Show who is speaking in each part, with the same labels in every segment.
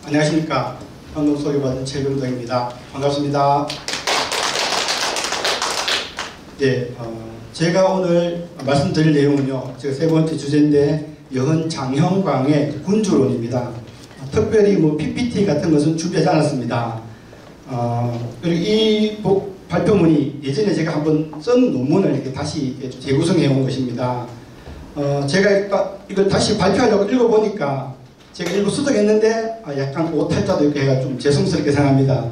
Speaker 1: 안녕하십니까. 방금 소개받은 최병덕입니다. 반갑습니다. 네, 제가 오늘 말씀드릴 내용은요, 제가 세 번째 주제인데 여흔 장형광의 군주론입니다. 특별히 뭐 PPT 같은 것은 준비하지 않았습니다. 그리고 이 발표문이 예전에 제가 한번 쓴 논문을 이렇게 다시 재구성해 온 것입니다. 제가 이걸 다시 발표하려고 읽어보니까 제가 일부 수정했는데 약간 오탈자도 있고 해가 좀 죄송스럽게 생각합니다.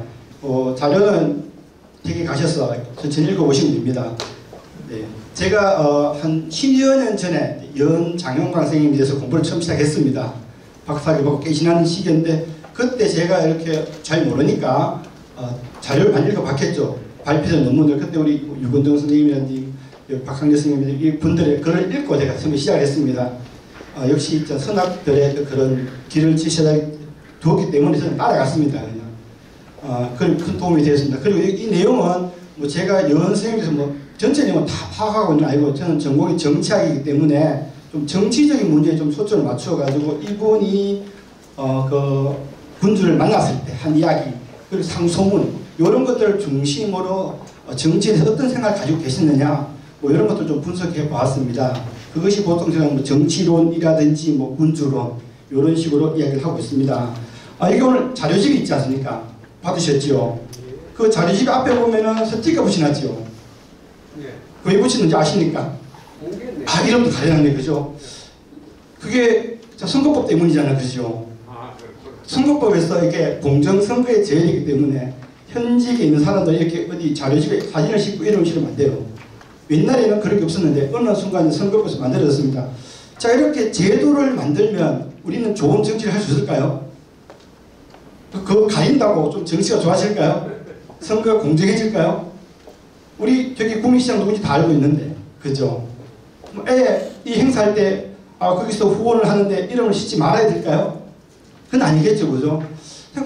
Speaker 1: 자료는 되게 가셔서 천천히 읽어보시면 됩니다. 네. 제가 한 10여 년 전에 여흔 장형광 선생님에 대해서 공부를 처음 시작했습니다. 박사학위 받고 꽤 지난 시기인데 그때 제가 이렇게 잘 모르니까 자료를 많이 읽어봤겠죠. 발표된 논문들. 그때 우리 유건동 선생님이라든지 박상재 선생님이라든지 이 분들의 글을 읽고 제가 처음에 시작을 했습니다. 역시 선악들의 그런 길을 지시해두었기 때문에 저는 따라갔습니다. 그냥. 그런 큰 도움이 되었습니다. 그리고 이 내용은 뭐 제가 여흔 선생님께서 뭐 전체 내용은 다 파악하고 있는 아니고 저는 전공이 정치학이기 때문에 좀 정치적인 문제에 좀 초점을 맞춰가지고 이분이 그 군주를 만났을 때 한 이야기 그리고 상소문 이런 것들을 중심으로 정치에 대해서 어떤 생각을 가지고 계셨느냐 뭐 이런 것들 좀 분석해 보았습니다. 그것이 보통 제가 뭐 정치론이라든지 뭐 군주론 이런 식으로 이야기를 하고 있습니다. 이게 오늘 자료집이 있지 않습니까? 받으셨죠? 그 자료집 앞에 보면은 스티커 붙여놨죠? 그 왜 붙이는지 아십니까? 이름도 가려놨네, 그죠? 그게 선거법 때문이잖아요, 그죠? 선거법에서 이게 공정선거의 제일이기 때문에 현직에 있는 사람들이 이렇게 어디 자료집에 사진을 싣고 이름을 실으면 안 돼요. 옛날에는 그런 게 없었는데 어느 순간 선거법에서 만들어졌습니다. 자, 이렇게 제도를 만들면 우리는 좋은 정치를 할 수 있을까요? 그거 가린다고 좀 정치가 좋아질까요? 선거가 공정해질까요? 우리 저기 국민시장 누군지 다 알고 있는데, 그죠? 이 행사할 때 거기서 후원을 하는데 이름을 싣지 말아야 될까요? 그건 아니겠죠, 그죠?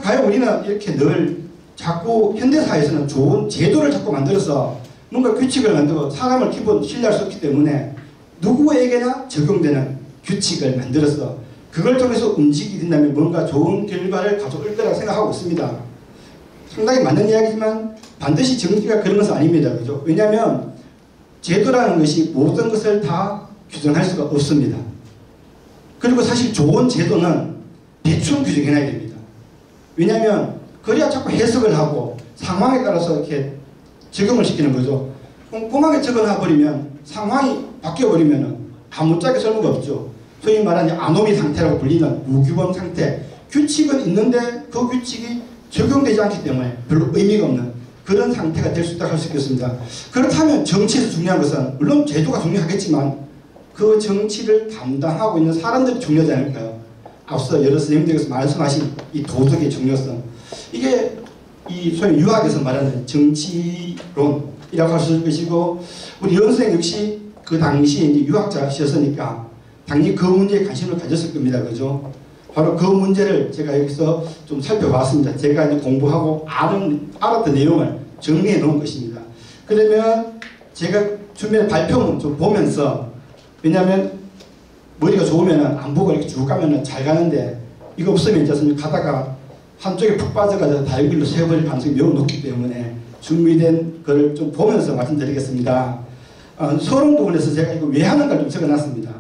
Speaker 1: 과연 우리는 이렇게 늘 자꾸 현대사회에서는 좋은 제도를 자꾸 만들어서 뭔가 규칙을 만들고 사람을 기본 신뢰할 수 없기 때문에 누구에게나 적용되는 규칙을 만들어서 그걸 통해서 움직이게 된다면 뭔가 좋은 결과를 가져올 거라고 생각하고 있습니다. 상당히 맞는 이야기지만 반드시 정치가 그런 것은 아닙니다. 그죠? 왜냐하면 제도라는 것이 모든 것을 다 규정할 수가 없습니다. 그리고 사실 좋은 제도는 대충 규정해놔야 됩니다. 왜냐하면 그래야 자꾸 해석을 하고 상황에 따라서 이렇게 적용을 시키는 거죠. 꼼꼼하게 적어놔버리면 상황이 바뀌어버리면 아무짝에 쓸모가 없죠. 소위 말하는 아노미 상태라고 불리는 무규범 상태. 규칙은 있는데 그 규칙이 적용되지 않기 때문에 별로 의미가 없는 그런 상태가 될 수 있다고 할 수 있겠습니다. 그렇다면 정치에서 중요한 것은 물론 제도가 중요하겠지만 그 정치를 담당하고 있는 사람들이 중요하지 않을까요? 앞서 여러 선생님들께서 말씀하신 이 도덕의 중요성. 이게 이 소위 유학에서 말하는 정치론이라고 할 수 있을 것이고 우리 연 선생 역시 그 당시에 이제 유학자셨으니까 당연히 그 문제에 관심을 가졌을 겁니다. 그죠? 바로 그 문제를 제가 여기서 좀 살펴봤습니다. 제가 이제 공부하고 알았던 내용을 정리해 놓은 것입니다. 그러면 제가 준비한 발표문 좀 보면서 왜냐하면 머리가 좋으면 안 보고 이렇게 쭉 가면 잘 가는데 이거 없으면 이제 가다가 한쪽에 푹 빠져가지고 다른 길로 세워버릴 가능성이 매우 높기 때문에 준비된 거를 좀 보면서 말씀드리겠습니다. 소롱도군에서 제가 이거 왜 하는가 좀 적어놨습니다.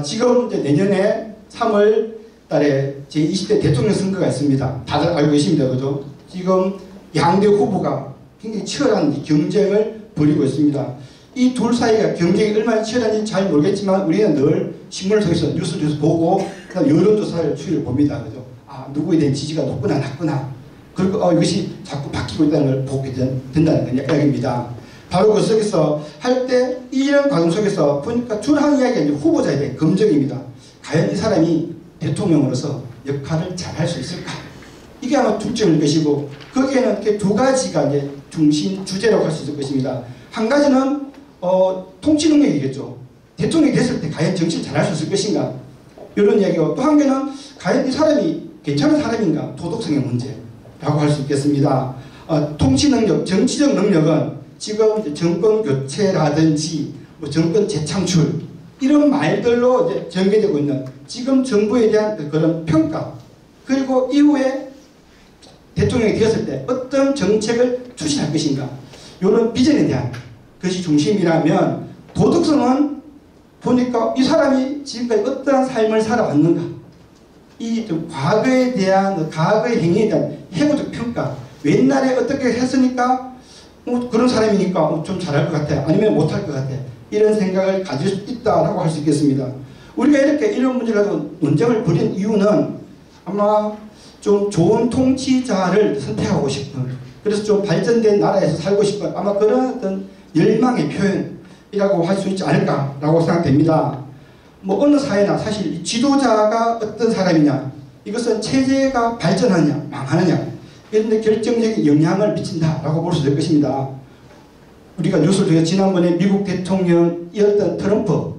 Speaker 1: 지금 이제 내년에 3월 달에 제20대 대통령 선거가 있습니다. 다들 알고 계십니다. 그죠? 지금 양대 후보가 굉장히 치열한 경쟁을 벌이고 있습니다. 이 둘 사이가 경쟁이 얼마나 치열한지 잘 모르겠지만 우리는 늘 신문을 통해서 뉴스를 보고 여론조사를 추이를 봅니다. 그죠? 누구에 대한 지지가 높구나 낮구나. 그리고 이것이 자꾸 바뀌고 있다는 걸 보게 된다는 이야기입니다. 바로 그 속에서 할 때 이런 과정 속에서 보니까 줄 한 이야기가 이제 후보자에 대한 검증입니다. 과연 이 사람이 대통령으로서 역할을 잘 할 수 있을까? 이게 아마 중점일 것이고 거기에는 이렇게 두 가지가 이제 중심 주제라고 할 수 있을 것입니다. 한 가지는 통치 능력이겠죠. 대통령이 됐을 때 과연 정치를 잘 할 수 있을 것인가? 이런 이야기고 또 한 개는 과연 이 사람이 괜찮은 사람인가? 도덕성의 문제라고 할 수 있겠습니다. 통치 능력, 정치적 능력은 지금 정권 교체라든지 뭐 정권 재창출 이런 말들로 이제 전개되고 있는 지금 정부에 대한 그런 평가 그리고 이후에 대통령이 되었을 때 어떤 정책을 추진할 것인가, 이런 비전에 대한 것이 중심이라면, 도덕성은 보니까 이 사람이 지금까지 어떠한 삶을 살아왔는가, 이 과거에 대한, 과거의 행위에 대한 해고적 평가, 옛날에 어떻게 했으니까 그런 사람이니까 좀 잘할 것 같아, 아니면 못할 것 같아, 이런 생각을 가질 수 있다라고 할 수 있겠습니다. 우리가 이렇게 이런 문제를 가지고 논쟁을 벌인 이유는 아마 좀 좋은 통치자를 선택하고 싶은, 그래서 좀 발전된 나라에서 살고 싶은, 아마 그런 어떤 열망의 표현이라고 할 수 있지 않을까라고 생각됩니다. 뭐 어느 사회나 사실 지도자가 어떤 사람이냐, 이것은 체제가 발전하느냐 망하느냐 이런 데 결정적인 영향을 미친다라고 볼 수 있을 것입니다. 우리가 뉴스를 통해 지난번에 미국 대통령이었던 트럼프,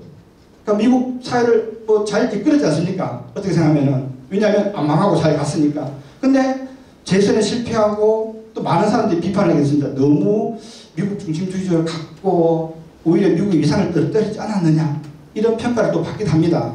Speaker 1: 그러니까 미국 사회를 뭐 잘 이끌었지 않습니까? 어떻게 생각하면은, 왜냐하면 망하고 잘 갔으니까. 근데 재선에 실패하고 또 많은 사람들이 비판을 하겠습니다. 너무 미국 중심주의를 갖고 오히려 미국의 위상을 떨어뜨리지 않았느냐, 이런 평가를 또 받기도 합니다.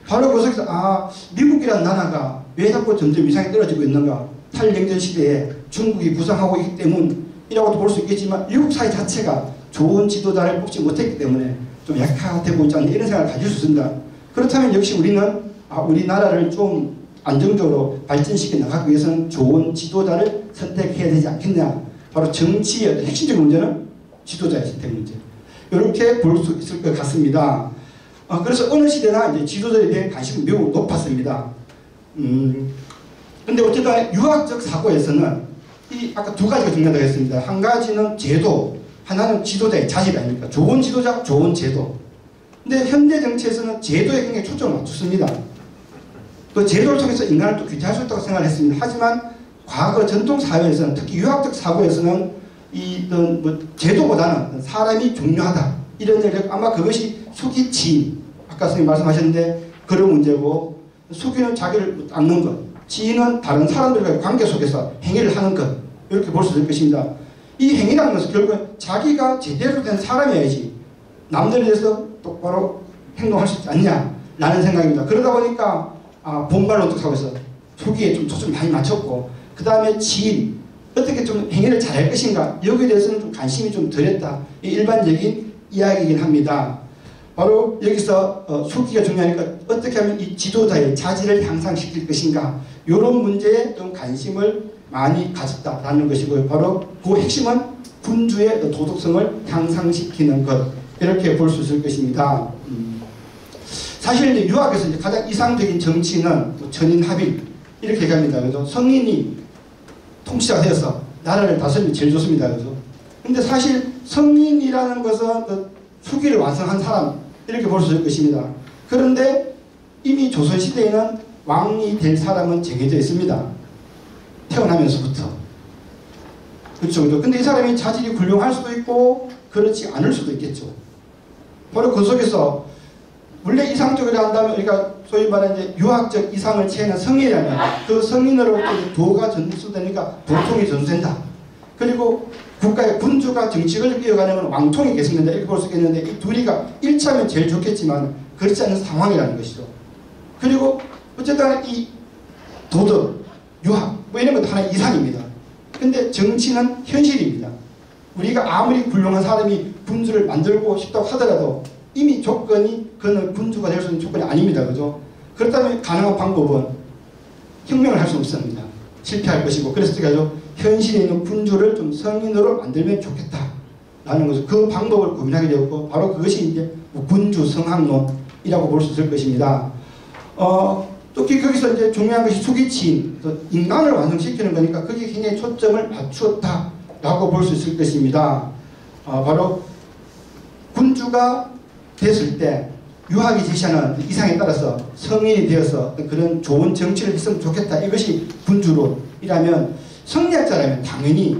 Speaker 1: 바로 그 속에서 미국이라는 나라가 왜 자꾸 점점 위상이 떨어지고 있는가, 탈냉전 시대에 중국이 부상하고 있기 때문이라고도 볼 수 있겠지만, 미국 사회 자체가 좋은 지도자를 뽑지 못했기 때문에 좀 약화되고 있지 않나, 이런 생각을 가질 수 있습니다. 그렇다면 역시 우리는 우리나라를 좀 안정적으로 발전시켜 나가기 위해서는 좋은 지도자를 선택해야 되지 않겠냐. 바로 정치의 핵심적인 문제는 지도자의 선택 문제, 이렇게 볼 수 있을 것 같습니다. 그래서 어느 시대나 이제 지도자에 대한 관심은 매우 높았습니다. 근데 어쨌든 유학적 사고에서는 아까 두 가지가 중요하다고 했습니다. 한 가지는 제도, 하나는 지도자의 자질 아닙니까? 좋은 지도자, 좋은 제도. 근데 현대 정치에서는 제도에 굉장히 초점을 맞췄습니다. 그 제도를 통해서 인간을 또 규제할 수 있다고 생각을 했습니다. 하지만 과거 전통 사회에서는, 특히 유학적 사고에서는 제도보다는 사람이 중요하다, 이런 얘기를, 아마 그것이 수기 지인, 아까 선생님 말씀하셨는데 그런 문제고, 수기는 자기를 닦는 것, 지인은 다른 사람들과의 관계 속에서 행위를 하는 것, 이렇게 볼 수 있을 것입니다. 이 행위라는 것은 결국은 자기가 제대로 된 사람이어야지 남들에 대해서 똑바로 행동할 수 있지 않냐라는 생각입니다. 그러다 보니까 본발론적 사고에서 수기에 좀 초점을 많이 맞췄고, 그 다음에 지인, 어떻게 좀 행위를 잘할 것인가, 여기에 대해서는 좀 관심이 좀 덜했다, 일반적인 이야기이긴 합니다. 바로 여기서 수기가 중요하니까 어떻게 하면 이 지도자의 자질을 향상시킬 것인가, 이런 문제에 좀 관심을 많이 가졌다라는 것이고요. 바로 그 핵심은 군주의 도덕성을 향상시키는 것, 이렇게 볼 수 있을 것입니다. 사실 이제 유학에서 이제 가장 이상적인 정치는 천인합일, 이렇게 얘기합니다. 그래서 성인이 통치자가 되어서 나라를 다스리면 제일 좋습니다. 그래서 근데 사실 성인이라는 것은 수기를 완성한 사람, 이렇게 볼 수 있을 것입니다. 그런데 이미 조선시대에는 왕이 될 사람은 정해져 있습니다. 태어나면서부터. 그렇죠. 근데 이 사람이 자질이 훌륭할 수도 있고 그렇지 않을 수도 있겠죠. 바로 그 속에서 원래 이상적으로 한다면, 우리가 소위 말하는 이제 유학적 이상을 채우는 성인이라면 그 성인으로부터 도가 전수되니까 보통이 전수된다. 그리고 국가의 군주가 정치를 이어가려면 왕통이 계승된다, 이렇게 볼 수 있겠는데, 이 둘이가 일치하면 제일 좋겠지만 그렇지 않은 상황이라는 것이죠. 그리고 어쨌든 이 도덕, 유학 뭐 이런 것도 하나의 이상입니다. 근데 정치는 현실입니다. 우리가 아무리 훌륭한 사람이 군주를 만들고 싶다고 하더라도 이미 조건이 그는 군주가 될 수 있는 조건이 아닙니다. 그죠? 그렇다면 가능한 방법은 혁명을 할 수 없습니다. 실패할 것이고, 그래서 제가 현실에 있는 군주를 좀 성인으로 만들면 좋겠다라는 것을, 그 방법을 고민하게 되었고, 바로 그것이 이제 군주 성학론이라고 볼 수 있을 것입니다. 또 거기서 이제 중요한 것이 수기치인, 인간을 완성시키는 거니까 거기에 굉장히 초점을 맞추었다라고 볼 수 있을 것입니다. 바로 군주가 됐을 때 유학이 제시하는 이상에 따라서 성인이 되어서 그런 좋은 정치를 했으면 좋겠다, 이것이 군주론이라면, 성리학자라면 당연히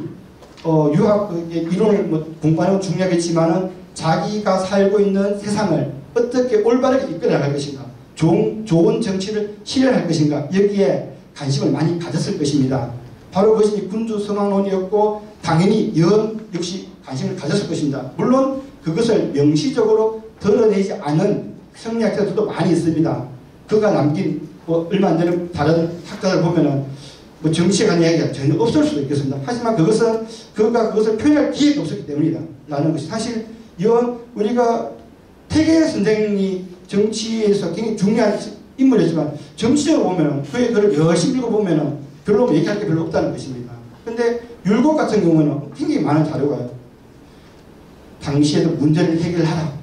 Speaker 1: 유학 이론을 공부하는 건 중요하겠지만은 자기가 살고 있는 세상을 어떻게 올바르게 이끌어 나갈 것인가, 좋은 정치를 실현할 것인가, 여기에 관심을 많이 가졌을 것입니다. 바로 그것이 군주 성학론이었고, 당연히 연 역시 관심을 가졌을 것입니다. 물론 그것을 명시적으로 드러내지 않은 성리학자들도 많이 있습니다. 그가 남긴 뭐 얼마 안 되는 다른 학자들 보면은 뭐 정치에 관한 이야기가 전혀 없을 수도 있겠습니다. 하지만 그것은 그것을 표현할 기회가 없었기 때문이다 라는 것이 사실 이런 우리가 태계 선생이 정치에서 굉장히 중요한 인물이지만 정치적으로 보면은 그의 글을 열심히 읽어보면은 별로 얘기할 게 별로 없다는 것입니다. 근데 율곡 같은 경우는 굉장히 많은 자료가 당시에도 문제를 해결하라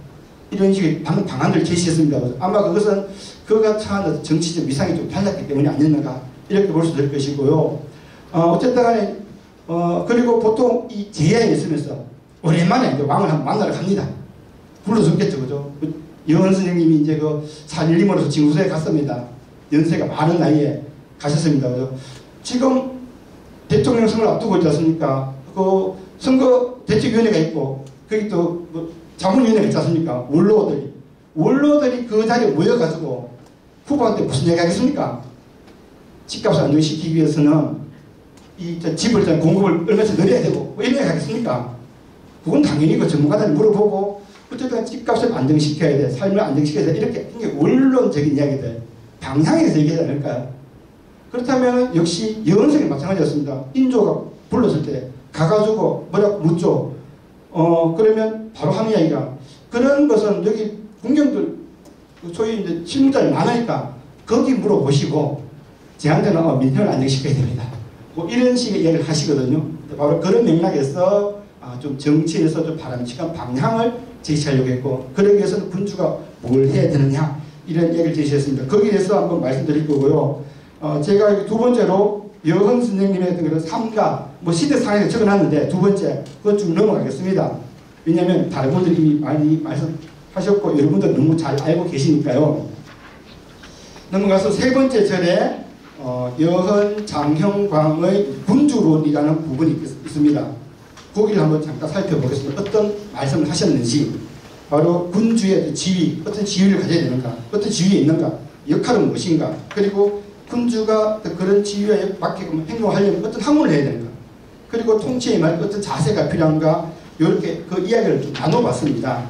Speaker 1: 이런 식의 방안을 제시했습니다. 아마 그것은 그가 처한 정치적 위상이 좀 달랐기 때문이 아니었는가 이렇게 볼 수 있을 것이고요. 어쨌든 간에 그리고 보통 이 제야에 있으면서 오랜만에 이제 왕을 한번 만나러 갑니다. 불러줬겠죠, 그죠? 여은 선생님이 이제 그 산일림으로서 징후소에 갔습니다. 연세가 많은 나이에 가셨습니다, 그죠? 지금 대통령 선거를 앞두고 있지 않습니까? 그 선거 대책위원회가 있고 거기 또 뭐 자문위원회가 있지 않습니까? 원로들이 그 자리에 모여가지고 후보한테 무슨 얘기 하겠습니까? 집값을 안정시키기 위해서는 이 집을 공급을 얼마씩 늘려야 되고 뭐 이런 얘기 하겠습니까? 그건 당연히 그 전문가들 물어보고 어쨌든 집값을 안정시켜야 돼, 삶을 안정시켜야 돼 이렇게 굉장히 원론적인 이야기들 방향에서 얘기하지 않을까요? 그렇다면 역시 여은생이 마찬가지였습니다. 인조가 불렀을 때 가가지고 뭐라고 묻죠. 그러면 바로 하는 이야기가 그런 것은 여기 군경들 소위 이제 실무자들이 많으니까 거기 물어보시고 저한테는 민생을 안정시켜야 됩니다. 뭐 이런 식의 이야기를 하시거든요. 바로 그런 맥락에서 좀 정치에서 좀 바람직한 방향을 제시하려고 했고 그러기 위해서는 군주가 뭘 해야 되느냐 이런 얘기를 제시했습니다. 거기에 대해서 한번 말씀드릴 거고요. 제가 두 번째로 여흥 선생님의 그런 삶과 뭐 시대상에서 적어놨는데 두 번째 그것 좀 넘어가겠습니다. 왜냐하면 다른 분들이 이미 많이 말씀하셨고 여러분들 너무 잘 알고 계시니까요. 넘어가서 세 번째 절에 여흥 장형광의 군주론이라는 부분이 있습니다. 거기를 한번 잠깐 살펴보겠습니다. 어떤 말씀을 하셨는지 바로 군주의 지위, 어떤 지위를 가져야 되는가, 어떤 지위에 있는가, 역할은 무엇인가, 그리고 군주가 그런 지위에 맞게끔 행동하려면 어떤 학문을 해야 되는가, 그리고 통치에 임할 어떤 자세가 필요한가, 이렇게 그 이야기를 좀 나눠봤습니다.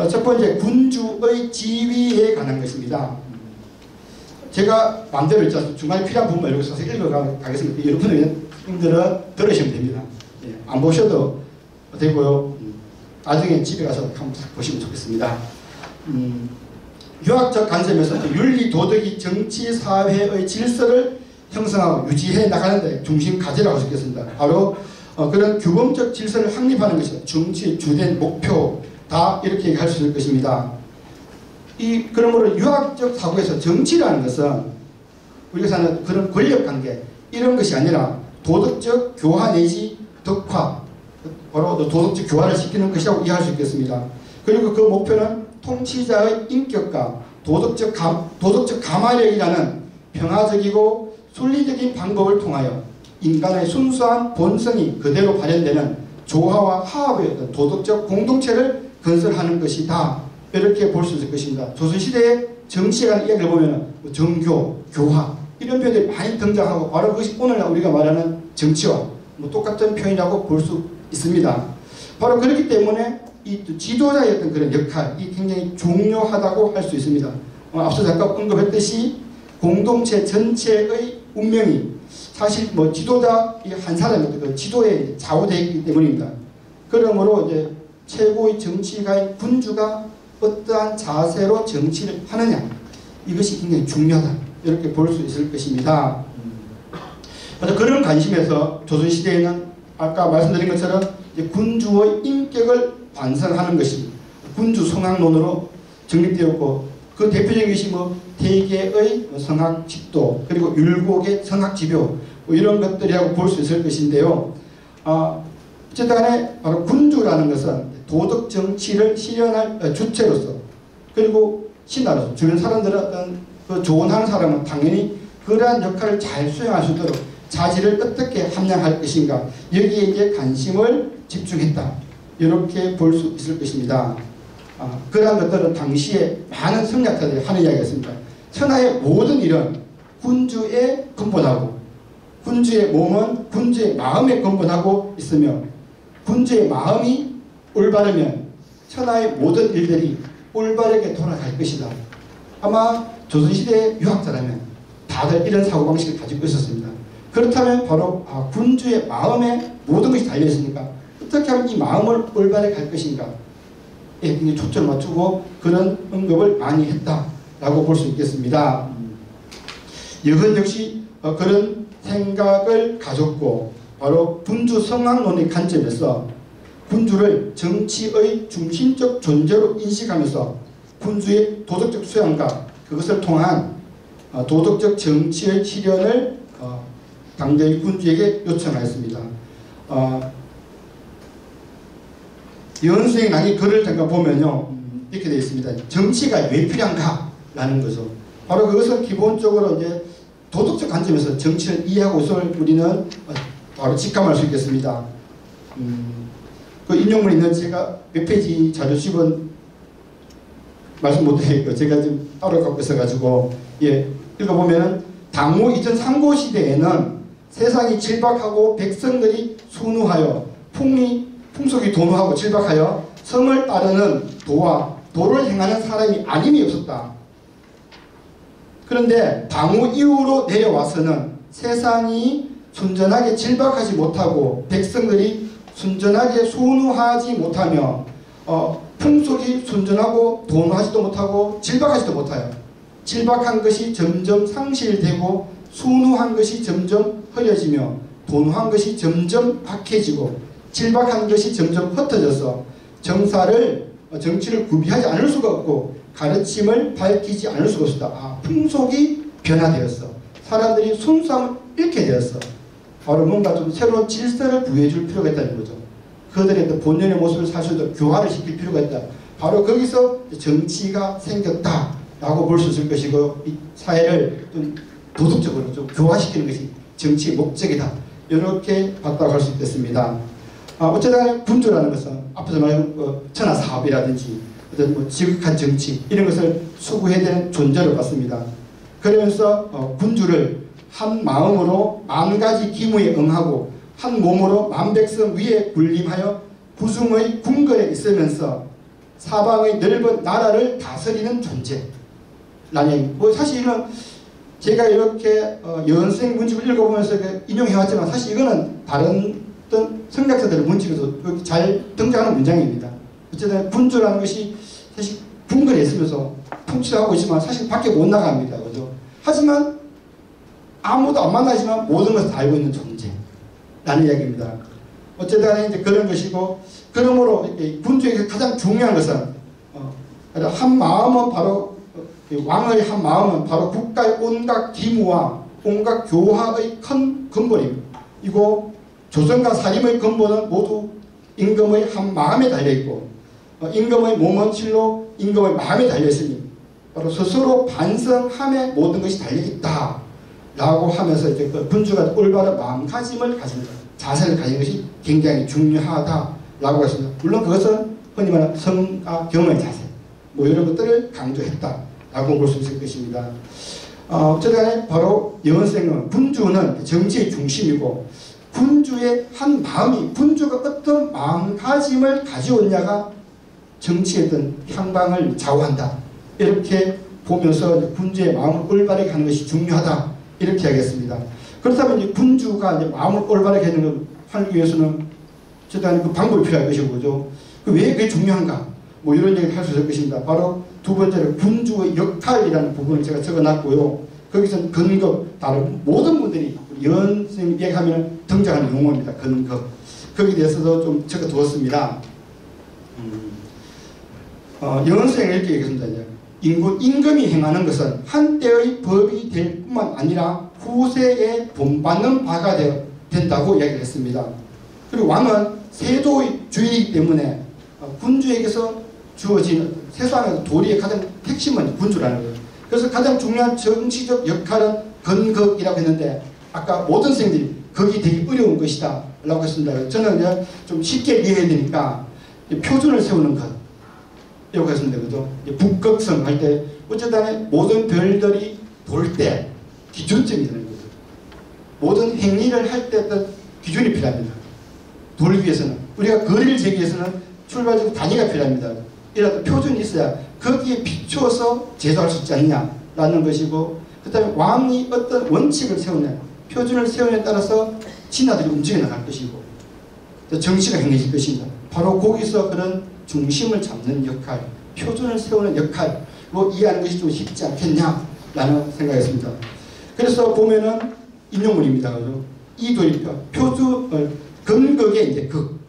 Speaker 1: 첫 번째 군주의 지위에 관한 것입니다. 제가 마음대로 중간에 필요한 부분만 여기 써서 읽어가겠습니다. 여러분들은 들으시면 됩니다. 예, 안 보셔도 되고요. 나중에 집에 가서 한번 보시면 좋겠습니다. 유학적 관점에서 윤리, 도덕이 정치, 사회의 질서를 형성하고 유지해 나가는 데 중심 가지라고 할 수 있겠습니다. 바로 그런 규범적 질서를 확립하는 것이 정치의 주된 목표다 이렇게 얘기할 수 있을 것입니다. 그러므로 유학적 사고에서 정치라는 것은 우리가 사는 그런 권력관계 이런 것이 아니라 도덕적 교화 내지 덕화, 바로 도덕적 교화를 시키는 것이라고 이해할 수 있겠습니다. 그리고 그 목표는 통치자의 인격과 도덕적 가마력이라는 평화적이고 순리적인 방법을 통하여 인간의 순수한 본성이 그대로 발현되는 조화와 화합의 어떤 도덕적 공동체를 건설하는 것이다. 이렇게 볼 수 있을 것입니다. 조선시대의 정치에 관한 이야기를 보면 정교, 교화 이런 표현들이 많이 등장하고 바로 그것이 오늘날 우리가 말하는 정치와 똑같은 표현이라고 볼 수 있습니다. 바로 그렇기 때문에 이 지도자의 어떤 그런 역할이 굉장히 중요하다고 할 수 있습니다. 앞서 잠깐 언급했듯이 공동체 전체의 운명이 사실 지도자 한 사람의 그 지도에 좌우되어 있기 때문입니다. 그러므로 이제 최고의 정치가인 군주가 어떠한 자세로 정치를 하느냐 이것이 굉장히 중요하다 이렇게 볼 수 있을 것입니다. 그런 관심에서 조선시대에는 아까 말씀드린 것처럼 이제 군주의 인격을 완성하는 것이 군주 성학론으로 정립되었고 그 대표적인 것이 대개의 성학 집도 그리고 율곡의 성학 지표 이런 것들이라고 볼 수 있을 것인데요. 어쨌든 간에 바로 군주라는 것은 도덕 정치를 실현할 주체로서 그리고 신하로서 주변 사람들은 어떤 그 조언하는 사람은 당연히 그러한 역할을 잘 수행할 수 있도록 자질을 어떻게 함양할 것인가 여기에 이제 관심을 집중했다 이렇게 볼 수 있을 것입니다. 그러한 것들은 당시에 많은 성략자들이 하는 이야기였습니다. 천하의 모든 일은 군주에 근본하고 군주의 몸은 군주의 마음에 근본하고 있으며 군주의 마음이 올바르면 천하의 모든 일들이 올바르게 돌아갈 것이다. 아마 조선시대의 유학자라면 다들 이런 사고방식을 가지고 있었습니다. 그렇다면 바로 군주의 마음에 모든 것이 달려있으니까 어떻게 하면 이 마음을 올바르게 할 것인가 굉장히 초점을 맞추고 그런 언급을 많이 했다라고 볼 수 있겠습니다. 여건 역시 그런 생각을 가졌고 바로 군주 성황론의 관점에서 군주를 정치의 중심적 존재로 인식하면서 군주의 도덕적 수양과 그것을 통한 도덕적 정치의 실현을 당대의 군주에게 요청하였습니다. 여원수행 낭의 글을 잠깐 보면요 이렇게 되어 있습니다. 정치가 왜 필요한가? 라는 거죠. 바로 그것은 기본적으로 이제 도덕적 관점에서 정치를 이해하고 있음을 우리는 바로 직감할 수 있겠습니다. 그 인용문에 있는 제가 몇 페이지 자료 집은 말씀 못 드리겠고 제가 좀 따로 갖고 있어가지고 읽어보면은 당무 이전 상고 시대에는 세상이 질박하고 백성들이 순우하여 풍속이 도노하고 질박하여 성을 따르는 도를 행하는 사람이 아님이 없었다. 그런데 당우 이후로 내려와서는 세상이 순전하게 질박하지 못하고 백성들이 순전하게 순우하지 못하며 풍속이 순전하고 도노하지도 못하고 질박하지도 못하여 질박한 것이 점점 상실되고 순우한 것이 점점 흐려지며 도노한 것이 점점 박해지고 질박한 것이 점점 흩어져서 정치를 구비하지 않을 수가 없고 가르침을 밝히지 않을 수가 없었다. 풍속이 변화되었어. 사람들이 순수함을 잃게 되었어. 바로 뭔가 좀 새로운 질서를 부여해 줄 필요가 있다는 거죠. 그들의 본연의 모습을 살 수 있도록 교화를 시킬 필요가 있다. 바로 거기서 정치가 생겼다라고 볼 수 있을 것이고 이 사회를 좀 도덕적으로 좀 교화시키는 것이 정치의 목적이다. 이렇게 봤다고 할 수 있겠습니다. 어쨌든 군주라는 것은 앞에서 말한 천하사업이라든지 어떤 뭐 지극한 정치 이런 것을 수구해야 되는 존재로 봤습니다. 그러면서 군주를 한 마음으로 만 가지 기무에 응하고 한 몸으로 만백성 위에 군림하여 구중의 궁궐에 있으면서 사방의 넓은 나라를 다스리는 존재라는 사실은 제가 이렇게 여원생 문집을 읽어보면서 인용해왔지만 사실 이거는 다른 어떤 성략자들의 문집에도 잘 등장하는 문장입니다. 어쨌든 군주라는 것이 사실 궁궐에 있으면서 통치하고 있지만 사실 밖에 못 나갑니다. 그죠? 하지만 아무도 안 만나지만 모든 것을 다 알고 있는 존재라는 이야기입니다. 어쨌든 이제 그런 것이고 그러므로 군주에게 가장 중요한 것은 한 마음은 바로 왕의 한 마음은 바로 국가의 온갖 기무와 온갖 교화의 큰 근본입니다. 이고 조선과 사림의 근본은 모두 임금의 한 마음에 달려있고 임금의 몸은 실로 임금의 마음에 달려있으니 바로 스스로 반성함에 모든 것이 달려있다 라고 하면서 이제 그 군주가 올바른 마음가짐을 가진 자세를 가진 것이 굉장히 중요하다라고 했습니다. 물론 그것은 흔히 말하는 성과 경의 자세 뭐 이런 것들을 강조했다라고 볼 수 있을 것입니다. 어쨌든 바로 여원생은 군주는 정치의 중심이고 군주의 한 마음이 군주가 어떤 마음가짐을 가져왔냐가 정치의 어떤 향방을 좌우한다. 이렇게 보면서 군주의 마음을 올바르게 하는 것이 중요하다. 이렇게 하겠습니다. 그렇다면 이제 군주가 이제 마음을 올바르게 하는 걸 하기 위해서는 어쨌든 그 방법이 필요할 것이고, 그죠? 왜 그게 중요한가? 뭐 이런 얘기를 할 수 있을 것입니다. 바로 두 번째로 군주의 역할이라는 부분을 제가 적어놨고요. 거기서는 근거, 다른 모든 분들이 여원 선생님 얘기하면 등장하는 용어입니다. 근거. 거기에 대해서도 좀 적어두었습니다. 여원 선생님이 이렇게 얘기했습니다. 임금이 행하는 것은 한때의 법이 될 뿐만 아니라 후세에 본받는 바가 된다고 이야기를 했습니다. 그리고 왕은 세도주의이기 때문에 군주에게서 주어진 세상에서 도리의 가장 핵심은 군주라는 거예요. 그래서 가장 중요한 정치적 역할은 건국이라고 했는데 아까 모든 선생님들이 거기 되게 어려운 것이다 라고 했습니다. 저는 그냥 좀 쉽게 이해해야 되니까 표준을 세우는 것 이라고 했습니다. 그죠? 북극성 할 때 어쨌든 모든 별들이 돌 때 기준점이 되는 거죠. 모든 행위를 할 때 어떤 기준이 필요합니다. 돌기 위해서는 우리가 거리를 재기 위해서는 출발적 단위가 필요합니다. 이라도 표준이 있어야 거기에 비추어서 제도할 수 있지 않냐라는 것이고 그 다음에 왕이 어떤 원칙을 세우냐, 표준을 세우냐에 따라서 신하들이 움직여 나갈 것이고 정치가 행해질 것입니다. 바로 거기서 그런 중심을 잡는 역할, 표준을 세우는 역할로 이해하는 것이 좀 쉽지 않겠냐라는 생각이었습니다. 그래서 보면은 인용문입니다. 이 도입표, 표준, 근극의 이제 극.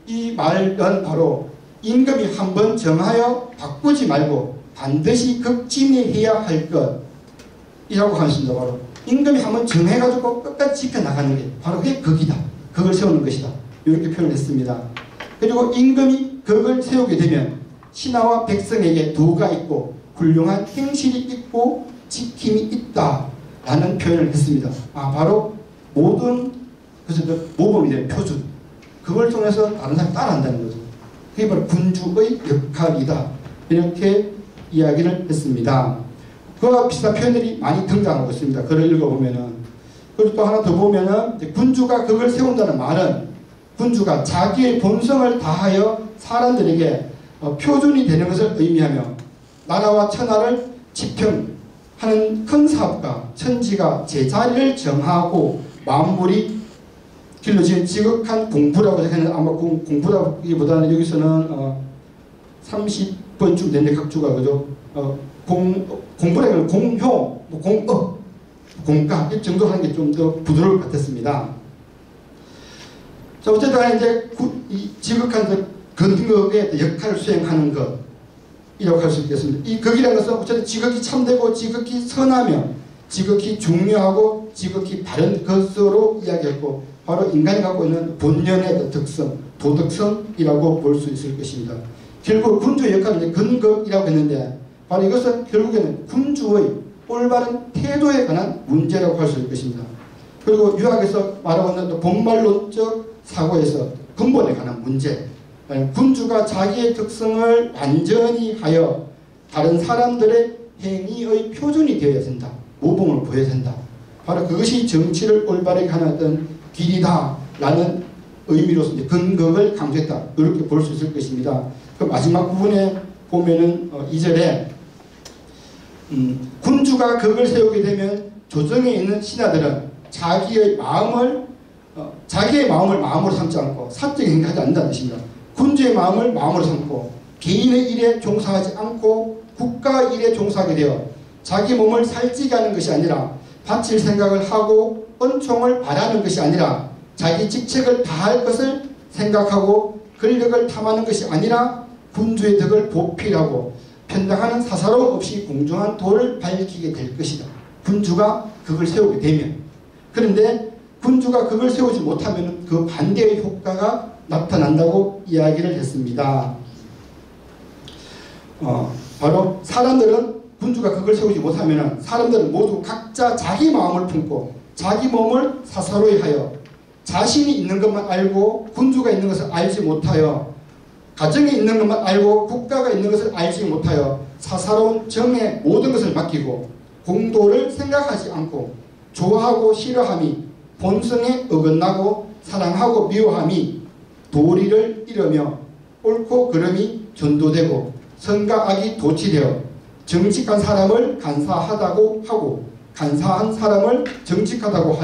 Speaker 1: 이 말은 바로 임금이 한번 정하여 바꾸지 말고 반드시 극진해야 할 것이라고 하십니다. 바로 임금이 한번 정해가지고 끝까지 지켜나가는 게 바로 그게 극이다. 극을 세우는 것이다. 이렇게 표현했습니다. 그리고 임금이 극을 세우게 되면 신하와 백성에게 도가 있고 훌륭한 행실이 있고 지킴이 있다라는 표현을 했습니다. 바로 모든 모범이 되는 표준, 그걸 통해서 다른 사람이 따라한다는 거죠. 그게 바로 군주의 역할이다. 이렇게 이야기를 했습니다. 그와 비슷한 표현들이 많이 등장하고 있습니다. 글을 읽어보면은. 그리고 또 하나 더 보면은 군주가 극을 세운다는 말은 군주가 자기의 본성을 다하여 사람들에게 표준이 되는 것을 의미하며 나라와 천하를 지평하는 큰 사업가 천지가 제자리를 정하고 만물이 길러지는 지극한 공부라고 생각하는, 아마 공부라기보다는 여기서는 30번쯤 되는데 각주가 그죠? 공부라는 공효, 공업, 공가 이 정도 하는 게 좀 더 부드러울 것 같았습니다. 자, 어쨌든 이제 이 지극한 근극의 역할을 수행하는 것이라고 할 수 있겠습니다. 이 극이라는 것은 어쨌든 지극히 참되고 지극히 선하며 지극히 중요하고 지극히 바른 것으로 이야기했고 바로 인간이 갖고 있는 본연의 특성, 도덕성이라고 볼 수 있을 것입니다. 결국 군주의 역할은 근극이라고 했는데 바로 이것은 결국에는 군주의 올바른 태도에 관한 문제라고 할 수 있을 것입니다. 그리고 유학에서 말하고 있는 본말론적 사고에서 근본에 관한 문제, 군주가 자기의 특성을 완전히 하여 다른 사람들의 행위의 표준이 되어야 된다. 모범을 보여야 된다. 바로 그것이 정치를 올바르게 하는 어떤 길이다라는 의미로서 근극을 강조했다. 이렇게 볼 수 있을 것입니다. 그 마지막 부분에 보면은 2절에 군주가 극을 세우게 되면 조정에 있는 신하들은 자기의 마음을 마음으로 삼지 않고 사적인 행위하지 않는다는 뜻입니다. 군주의 마음을 마음으로 삼고 개인의 일에 종사하지 않고 국가 일에 종사하게 되어 자기 몸을 살찌게 하는 것이 아니라 바칠 생각을 하고 은총을 바라는 것이 아니라 자기 직책을 다할 것을 생각하고 권력을 탐하는 것이 아니라 군주의 덕을 보필하고 편당하는 사사로움 없이 공정한 도를 밝히게 될 것이다. 군주가 극을 세우게 되면. 그런데 군주가 극을 세우지 못하면 그 반대의 효과가 나타난다고 이야기를 했습니다. 바로 사람들은 군주가 극을 세우지 못하면 사람들은 모두 각자 자기 마음을 품고 자기 몸을 사사로이 하여 자신이 있는 것만 알고 군주가 있는 것을 알지 못하여 가정에 있는 것만 알고 국가가 있는 것을 알지 못하여 사사로운 정에 모든 것을 맡기고 공도를 생각하지 않고 좋아하고 싫어함이 본성에 어긋나고 사랑하고 미워함이 도리를 잃으며 옳고 그름이 전도되고 선과 악이 도취되어 정직한 사람을 간사하다고 하고 간사한 사람을 정직하다고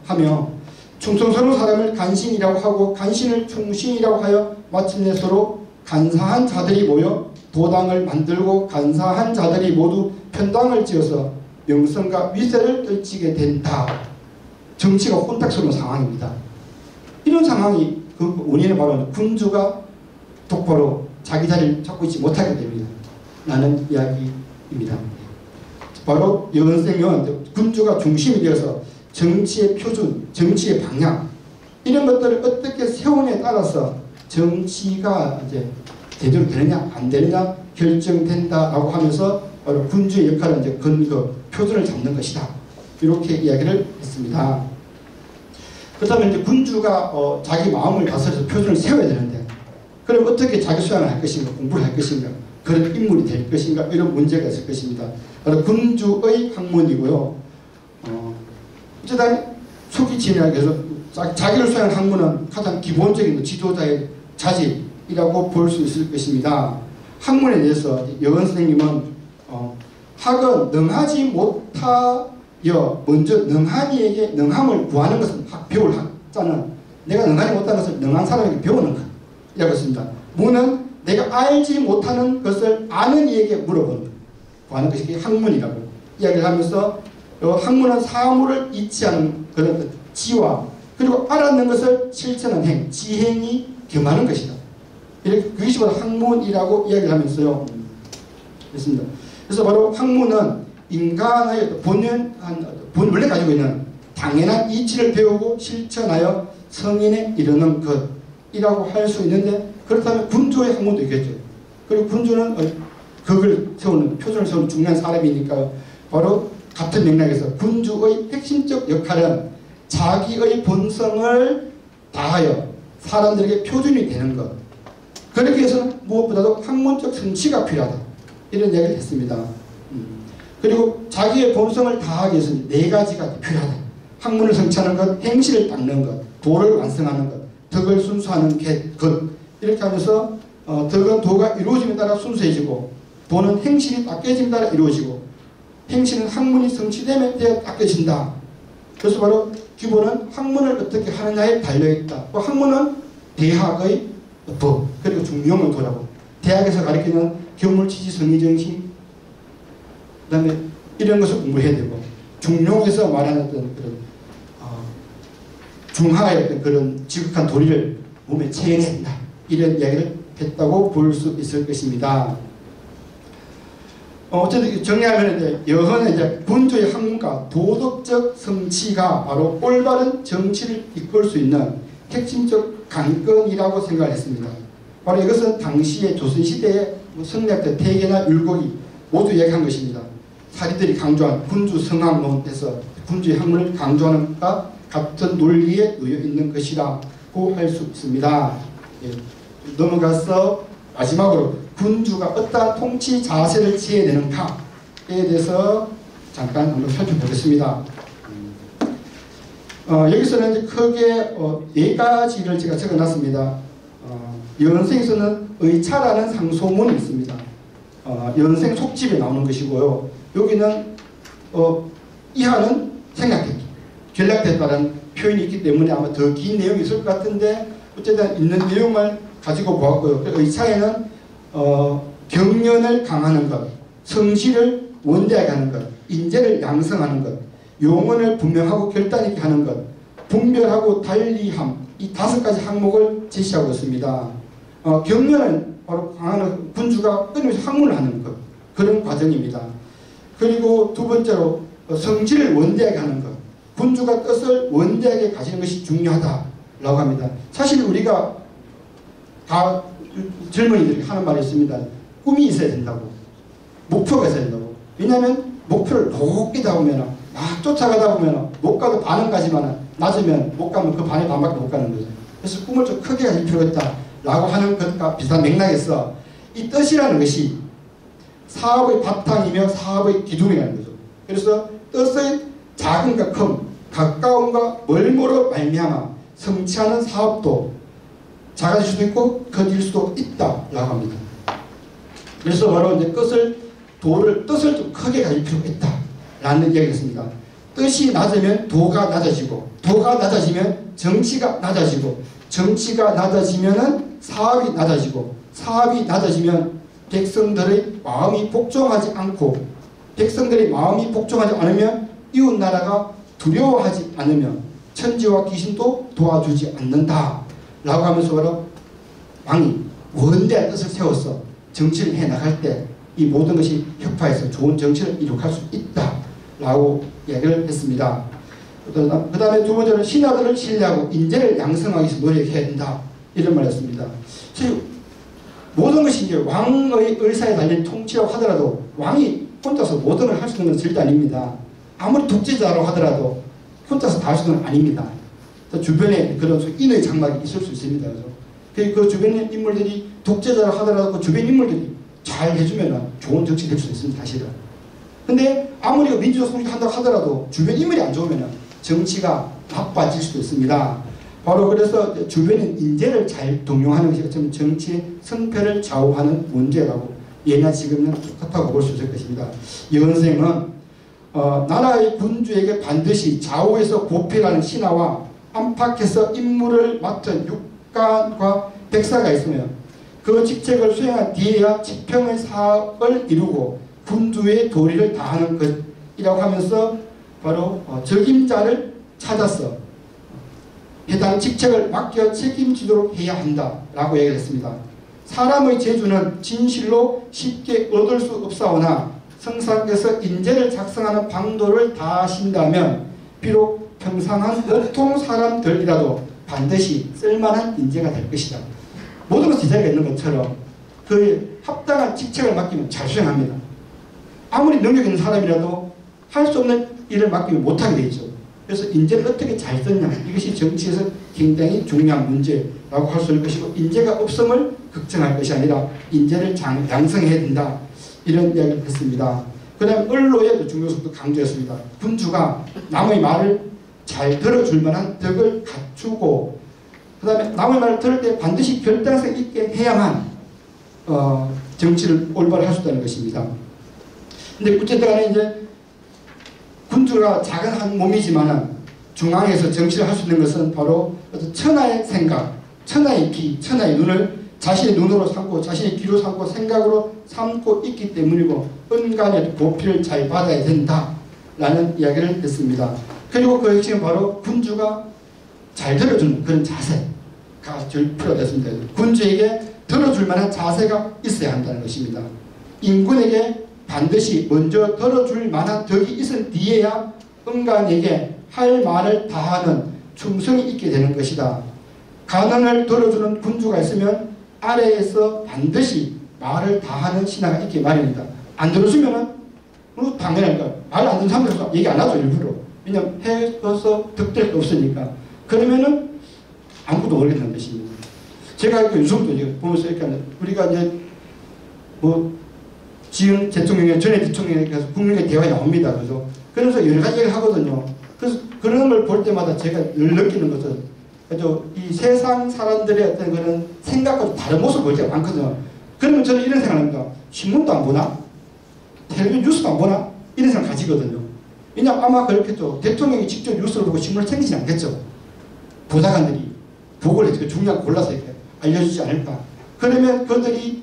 Speaker 1: 하며 충성스러운 사람을 간신이라고 하고 간신을 충신이라고 하여 마침내 서로 간사한 자들이 모여 도당을 만들고 간사한 자들이 모두 편당을 지어서 명성과 위세를 떨치게 된다. 정치가 혼탁스러운 상황입니다. 이런 상황이 그 원인은 바로 군주가 똑바로 자기 자리를 잡고 있지 못하기 때문이다. 라는 이야기입니다. 바로 여은생은 군주가 중심이 되어서 정치의 표준, 정치의 방향 이런 것들을 어떻게 세우냐에 따라서 정치가 이제 제대로 되느냐 안 되느냐 결정된다라고 하면서 바로 군주의 역할은 이제 근거, 표준을 잡는 것이다. 이렇게 이야기를 했습니다. 그렇다면 이제 군주가 자기 마음을 다스려서 표준을 세워야 되는데 그럼 어떻게 자기 수양을 할 것인가, 공부를 할 것인가, 그런 인물이 될 것인가 이런 문제가 있을 것입니다. 바로 군주의 학문이고요. 어쨌든 초기 진학에서 자기를 수양하는 학문은 가장 기본적인 지도자의 자질이라고 볼 수 있을 것입니다. 학문에 대해서 여은 선생님은 학은 능하지 못하여 먼저 능한 이에게 능함을 구하는 것은 배울 학자는 내가 능하지 못하는 것을 능한 사람에게 배우는 것 이라고 했습니다. 무는 내가 알지 못하는 것을 아는 이에게 물어보는 것, 구하는 것이 학문이라고 이야기를 하면서 학문은 사물을 잊지 않은 그런 지와 그리고 알았는 것을 실천하는 행, 지행이 겸하는 것이다. 이렇게 그것이 바로 학문이라고 이야기를 하면서요. 그렇습니다. 그래서 바로 학문은 인간의 원래 가지고 있는 당연한 이치를 배우고 실천하여 성인에 이르는 것이라고 할 수 있는데 그렇다면 군주의 학문도 있겠죠. 그리고 군주는 극을 세우는 표준을 세우는 중요한 사람이니까 바로 같은 맥락에서 군주의 핵심적 역할은 자기의 본성을 다하여 사람들에게 표준이 되는 것. 그렇게 해서는 무엇보다도 학문적 성취가 필요하다. 이런 이야기를 했습니다. 그리고 자기의 본성을 다하기 위해서는 네 가지가 필요하다. 학문을 성취하는 것, 행실을 닦는 것, 도를 완성하는 것, 덕을 순수하는 것. 이렇게 하면서 덕은 도가 이루어짐에 따라 순수해지고 도는 행실이 닦여짐에 따라 이루어지고 행실은 학문이 성취됨에 대해 닦여진다. 그래서 바로 기본은 학문을 어떻게 하느냐에 달려있다. 학문은 대학의 법 그리고 중용의 도라고 대학에서 가르치는 교물치지 성의정신 그 다음에 이런 것을 공부해야 되고 중용에서 말하는 어떤 그런 중하의 어떤 그런 지극한 도리를 몸에 체해야 된다. 이런 이야기를 했다고 볼 수 있을 것입니다. 어쨌든 정리하면 이제 여헌은 이제 군주의 학문과 도덕적 성취가 바로 올바른 정치를 이끌 수 있는 핵심적 관건이라고 생각을 했습니다. 바로 이것은 당시의 조선시대의 성리학자 태계나 율곡이 모두 이야기한 것입니다. 사리들이 강조한 군주 성학론에서 군주의 학문을 강조하는 것과 같은 논리에 놓여 있는 것이라고 할 수 있습니다. 예. 넘어가서 마지막으로 군주가 어떠한 통치 자세를 취해야 되는가에 대해서 잠깐 한번 살펴보겠습니다. 여기서는 이제 크게 네 가지를 제가 적어놨습니다. 연생에서는 의차라는 상소문이 있습니다. 연생 속집에 나오는 것이고요. 여기는 이하는 생략했기, 결략됐다는 표현이 있기 때문에 아마 더 긴 내용이 있을 것 같은데 어쨌든 있는 내용을 가지고 보았고요. 의차에는 경련을 강하는 것, 성실을 원대하게 하는 것, 인재를 양성하는 것, 용언을 분명하고 결단 있게 하는 것, 분별하고 달리함, 이 5가지 항목을 제시하고 있습니다. 경련은 바로 강하는 군주가 끊임없이 학문을 하는 것, 그런 과정입니다. 그리고 두 번째로 성질을 원대하게 하는 것, 군주가 뜻을 원대하게 가지는 것이 중요하다라고 합니다. 사실 우리가 다 젊은이들이 하는 말이 있습니다. 꿈이 있어야 된다고. 목표가 있어야 된다고. 왜냐하면 목표를 높게 잡으면 막 쫓아가다 보면 못 가도 반은 가지만 낮으면 못 가면 그 반의 반밖에 못 가는 거죠. 그래서 꿈을 좀 크게 가질 필요가 있다라고 하는 것과 비슷한 맥락에서 이 뜻이라는 것이 사업의 바탕이며 사업의 기둥이라는 거죠. 그래서 뜻의 작음과 큼, 가까움과 멀모로 말미암아 성취하는 사업도 작아질 수도 있고 커질 수도 있다라고 합니다. 그래서 바로 이제 뜻을 좀 크게 가질 필요가 있다라는 이야기였습니다. 뜻이 낮으면 도가 낮아지고, 도가 낮아지면 정치가 낮아지고, 정치가 낮아지면은 사업이 낮아지고, 사업이 낮아지면 백성들의 마음이 복종하지 않고, 백성들의 마음이 복종하지 않으면 이웃 나라가 두려워하지 않으면 천지와 귀신도 도와주지 않는다. 라고 하면서 바로 왕이 원대한 뜻을 세워서 정치를 해나갈 때 이 모든 것이 협화해서 좋은 정치를 이룩할 수 있다 라고 이야기를 했습니다. 그 다음에 두 번째는 신하들을 신뢰하고 인재를 양성하기 위해서 노력해야 된다 이런 말이었습니다. 모든 것이 이제 왕의 의사에 달린 통치라고 하더라도 왕이 혼자서 모든 걸 할 수 있는 건 절대 아닙니다. 아무리 독재자라고 하더라도 혼자서 다 할 수 있는 건 아닙니다. 주변에 그런 인의 장막이 있을 수 있습니다. 그 주변 인물들이 독재자라고 하더라도 그 주변 인물들이 잘 해주면 좋은 정치가 될 수 있습니다. 사실은. 근데 아무리 민주적 성립을 한다고 하더라도 주변 인물이 안 좋으면 정치가 나빠질 수도 있습니다. 바로 그래서 주변인 인재를 잘 동용하는 것이 어쩌면 정치의 성패를 좌우하는 문제라고 예나 지금은 똑같다고 볼 수 있을 것입니다. 여은생은 나라의 군주에게 반드시 좌우에서 보필하는 신하와 안팎에서 임무를 맡은 육관과 백사가 있으며 그 직책을 수행한 뒤에야 지평의 사업을 이루고 군주의 도리를 다하는 것이라고 하면서 바로 적임자를 찾아서 해당 직책을 맡겨 책임지도록 해야 한다라고 얘기를 했습니다. 사람의 재주는 진실로 쉽게 얻을 수 없사오나 성상께서 인재를 작성하는 방도를 다하신다면 비록 평상한 보통 사람들이라도 반드시 쓸만한 인재가 될 것이다. 모든 것이 제자리가 있는 것처럼 그 합당한 직책을 맡기면 잘 수행합니다. 아무리 능력 있는 사람이라도 할 수 없는 일을 맡기면 못하게 되어 있죠. 그래서 인재를 어떻게 잘 썼냐, 이것이 정치에서 굉장히 중요한 문제라고 할 수 있을 것이고, 인재가 없음을 걱정할 것이 아니라 인재를 양성해야 된다, 이런 이야기를 했습니다. 그 다음에 언로의 중요성도 강조했습니다. 군주가 남의 말을 잘 들어줄 만한 덕을 갖추고, 그 다음에 남의 말을 들을 때 반드시 결단성 있게 해야만 정치를 올바로 할 수 있다는 것입니다. 근데 어쨌든 간에 이제 군주가 작은 한 몸이지만은 중앙에서 정치를 할 수 있는 것은 바로 천하의 생각, 천하의 귀, 천하의 눈을 자신의 눈으로 삼고 자신의 귀로 삼고 생각으로 삼고 있기 때문이고, 은간의 보필을 잘 받아야 된다라는 이야기를 했습니다. 그리고 그 핵심은 바로 군주가 잘 들어주는 그런 자세가 제일 필요했습니다. 군주에게 들어줄 만한 자세가 있어야 한다는 것입니다. 인군에게 반드시 먼저 들어줄 만한 덕이 있은 뒤에야 은간에게 할 말을 다하는 충성이 있게 되는 것이다. 간언을 들어주는 군주가 있으면 아래에서 반드시 말을 다하는 신하가 있기 마련이다. 안 들어주면은 당연하니까 말 안 듣는 사람들도 얘기 안 하죠, 일부러. 왜냐면 해서 득될 게 없으니까. 그러면은 아무것도 모르겠는 것입니다. 제가 그 유성도 이제 보면서 이렇게 우리가 이제 지금 대통령이 전에 대통령에 가서 국민의 대화에 나옵니다. 그래서 여러 가지 얘기를 하거든요. 그래서 그런 걸 볼 때마다 제가 늘 느끼는 것은, 이 세상 사람들의 어떤 그런 생각과 다른 모습을 볼 때가 많거든요. 그러면 저는 이런 생각을 합니다. 신문도 안 보나? 텔레비전 뉴스도 안 보나? 이런 생각 가지거든요. 왜냐하면 아마 그렇겠죠. 대통령이 직접 뉴스를 보고 신문을 챙기지 않겠죠. 보좌관들이 보고를 해서 중요한 거 골라서 이렇게 알려주지 않을까. 그러면 그들이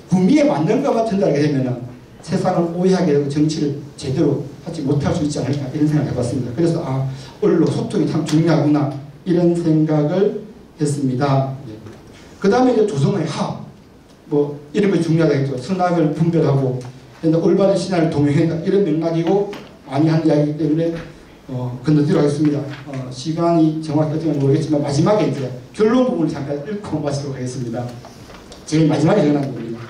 Speaker 1: 군비에 맞는 것만 전달하게 되면 세상을 오해하게 되고 정치를 제대로 하지 못할 수 있지 않을까, 이런 생각을 해봤습니다. 그래서 언론 소통이 참 중요하구나, 이런 생각을 했습니다. 그 다음에 이제 조성의 합, 이런 게 중요하다겠죠. 선악을 분별하고 올바른 신화를 동행한다, 이런 맥락이고 많이 한 이야기이기 때문에 건너뛰도록 하겠습니다. 시간이 정확히 어떤지 모르겠지만 마지막에 이제 결론 부분을 잠깐 읽고 마치도록 하겠습니다. 제일 마지막에 정한 겁니다.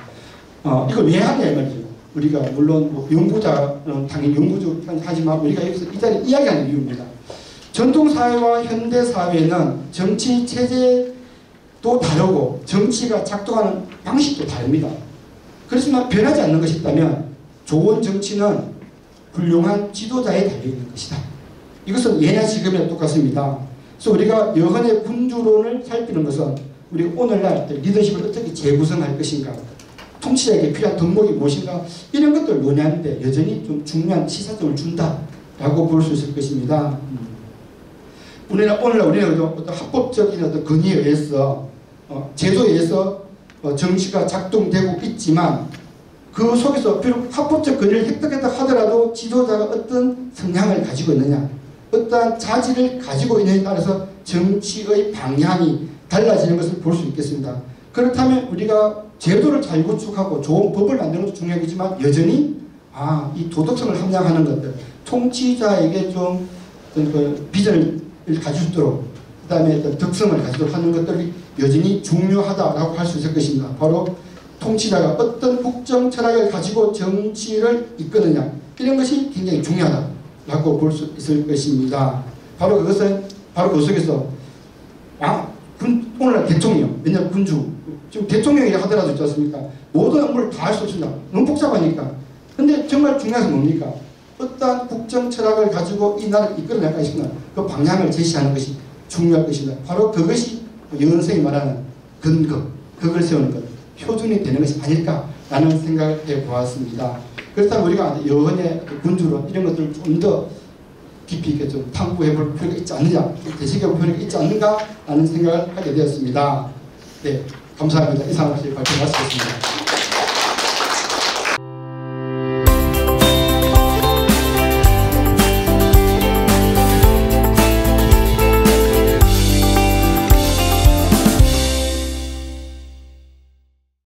Speaker 1: 이걸 왜 하냐 이 말이죠. 우리가 물론 연구자는 당연히 연구죠 하지만 우리가 여기서 이 자리에 이야기하는 이유입니다. 전통사회와 현대사회는 정치 체제도 다르고 정치가 작동하는 방식도 다릅니다. 그렇지만 변하지 않는 것이 있다면 좋은 정치는 훌륭한 지도자에 달려있는 것이다. 이것은 예나 지금이나 똑같습니다. 그래서 우리가 여헌의 군주론을 살피는 것은 우리가 오늘날 리더십을 어떻게 재구성할 것인가, 통치자에게 필요한 덕목이 무엇인가, 이런 것들을 논의하는데 여전히 좀 중요한 시사점을 준다라고 볼 수 있을 것입니다. 오늘날 우리는 어떤 합법적인 어떤 근위에 의해서 제도에 의해서 정치가 작동되고 있지만 그 속에서 비록 합법적 권위를 획득했다 하더라도 지도자가 어떤 성향을 가지고 있느냐, 어떠한 자질을 가지고 있느냐에 따라서 정치의 방향이 달라지는 것을 볼 수 있겠습니다. 그렇다면 우리가 제도를 잘 구축하고 좋은 법을 만드는 것도 중요하겠지만 여전히 이 도덕성을 함양하는 것들, 통치자에게 좀 그 비전을 가질 수 있도록, 그 다음에 덕성을 가지도록 하는 것들이 여전히 중요하다라고 할 수 있을 것입니다. 바로 통치자가 어떤 국정 철학을 가지고 정치를 이끄느냐, 이런 것이 굉장히 중요하다라고 볼 수 있을 것입니다. 바로 그것은 바로 그 속에서 오늘날 대통령, 왜냐하면 군주, 지금 대통령이 하더라도 있지 않습니까? 모든 업무를 다 할 수 없습니다. 너무 복잡하니까. 근데 정말 중요한 것은 뭡니까? 어떠한 국정 철학을 가지고 이 나라를 이끌어낼 것인가, 그 방향을 제시하는 것이 중요할 것입니다. 바로 그것이 여은생이 말하는 근거, 그걸 세우는 것. 표준이 되는 것이 아닐까라는 생각을 해보았습니다. 그렇다면 우리가 여언의 군주론 이런 것들을 좀 더 깊이 있게 좀 탐구해 볼 필요가 있지 않느냐, 되새겨 볼 필요가 있지 않는가 하는 생각을 하게 되었습니다. 네, 감사합니다. 이상으로 제 발표 마치겠습니다.